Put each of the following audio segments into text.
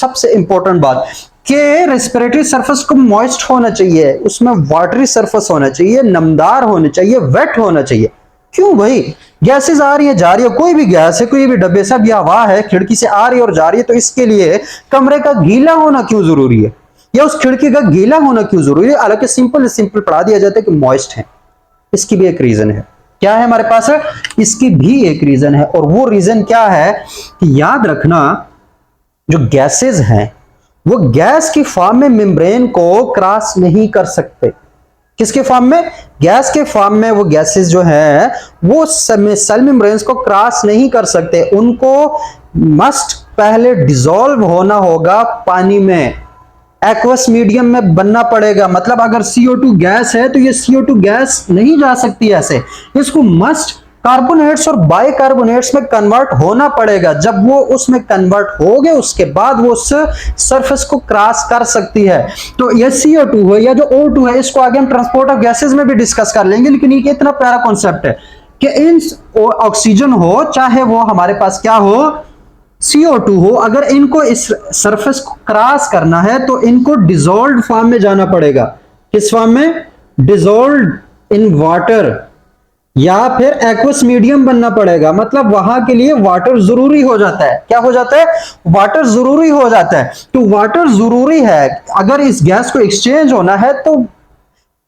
सबसे इंपॉर्टेंट बात कि रेस्पिरेटरी सरफेस को मॉइस्ट होना चाहिए, उसमें वाटरी सरफेस होना चाहिए, नमदार होना चाहिए, वेट होना चाहिए। क्यों भाई, गैसेस आ रही है जा रही है, कोई भी गैस है, कोई भी डब्बे से, या हवा है खिड़की से आ रही है और जा रही है, तो इसके लिए कमरे का गीला होना क्यों जरूरी है, या उस खिड़की का गीला होना क्यों जरूरी है? हालांकि सिंपल पढ़ा दिया जाता है कि मॉइस्ट है। इसकी भी एक रीजन है। क्या है हमारे पास? इसकी भी एक रीजन है, और वो रीजन क्या है कि याद रखना, जो गैसेस हैं वो गैस की फॉर्म में मेम्ब्रेन को क्रॉस नहीं कर सकते। किसके फॉर्म में? गैस के फॉर्म में वो गैसेस जो है वो सेल मेम्ब्रेन्स को क्रॉस नहीं कर सकते। उनको मस्ट पहले डिसॉल्व होना होगा पानी में, एक्वस मीडियम में बनना पड़ेगा। मतलब अगर CO2 गैस है तो ये CO2 गैस नहीं जा सकती ऐसे, इसको मस्ट कार्बोनेट्स और बाइकार्बोनेट्स में कन्वर्ट होना पड़ेगा। जब वो उसमें कन्वर्ट हो गए उसके बाद वो उस सरफेस को क्रॉस कर सकती है। तो ये CO2 है या जो O2 है, इसको आगे हम ट्रांसपोर्ट ऑफ गैसेस में भी डिस्कस कर लेंगे, लेकिन ये इतना प्यारा कॉन्सेप्ट है कि इन ऑक्सीजन हो चाहे वो हमारे पास क्या हो, CO2 हो, अगर इनको इस सरफेस को क्रॉस करना है तो इनको डिसॉल्व्ड फॉर्म में जाना पड़ेगा। किस फॉर्म में? डिसॉल्व्ड इन वाटर, या फिर एक्वस मीडियम बनना पड़ेगा। मतलब वहां के लिए वाटर जरूरी हो जाता है। क्या हो जाता है? वाटर जरूरी हो जाता है। तो वाटर जरूरी है, अगर इस गैस को एक्सचेंज होना है तो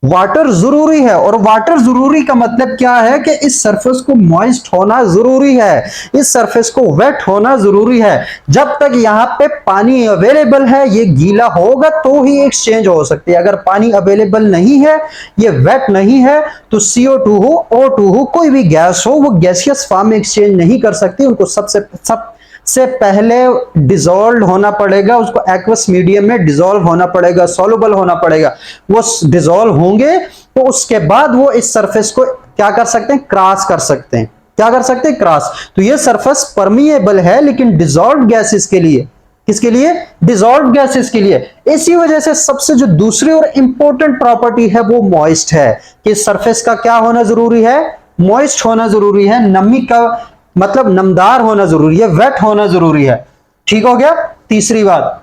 वाटर जरूरी है। और वाटर जरूरी का मतलब क्या है कि इस सरफेस को मॉइस्ट होना जरूरी है, इस सरफेस को वेट होना जरूरी है। जब तक यहाँ पे पानी अवेलेबल है, ये गीला होगा तो ही एक्सचेंज हो सकती है। अगर पानी अवेलेबल नहीं है, ये वेट नहीं है, तो CO2 हो, O2 हो, कोई भी गैस हो, वो गैसियस फॉर्म में एक्सचेंज नहीं कर सकती। उनको सबसे पहले डिसॉल्व होना पड़ेगा, उसको एक्वस मीडियम में डिसॉल्व होना पड़ेगा, सॉल्युबल होना पड़ेगा। वो डिसॉल्व होंगे तो उसके बाद वो इस सरफेस को क्या कर सकते हैं? क्रॉस कर सकते हैं। क्या कर सकते हैं? क्रॉस। तो ये सरफेस परमिएबल है, लेकिन डिसॉल्व गैसेस के लिए। किसके लिए? डिसॉल्व गैसेस के लिए। इसी वजह से सबसे जो दूसरी और इंपॉर्टेंट प्रॉपर्टी है वो मॉइस्ट है, कि सरफेस का क्या होना जरूरी है? मॉइस्ट होना जरूरी है। नमी का मतलब नमदार होना जरूरी है, वेट होना जरूरी है। ठीक हो गया? तीसरी बात,